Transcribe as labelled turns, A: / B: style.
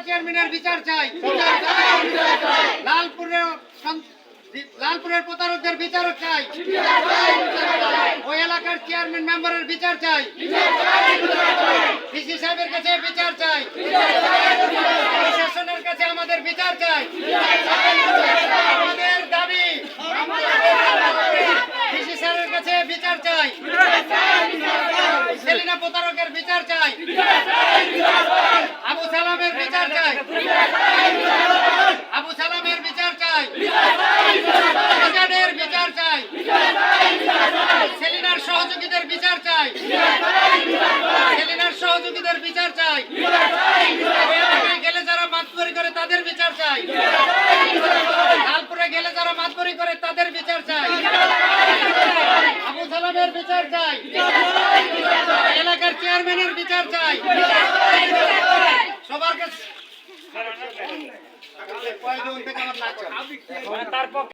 A: চেয়ারম্যানের বিচার চাই। লালপুরের প্রতারকদের বিচার চাই। ওই এলাকার চেয়ারম্যান মেম্বারের বিচার চাই। ডিসি সাহেবের কাছে বিচার চাই। প্রশাসনের কাছে আমাদের বিচার চাই। আমাদের দাবি ডিসি স্যারের কাছে বিচার চাই। সেলিনা প্রতারকের বিচার চাই। আবু সালামের বিচার চাই। আবু সালামের বিচার চাই। আজাদের বিচার চাই। সেলিনার সহযোগীদের বিচার চাই। সেলিনার সহযোগীদের বিচার চাই। ওই এলাকায় গেলে যারা মাতবরি করে তাদের বিচার চাই। লালপুরে গেলে যারা মাতবরি করে তাদের বিচার চাই। আবু সালামের বিচার চাই। এলাকার চেয়ারম্যানের বিচার চাই। সবার কাছে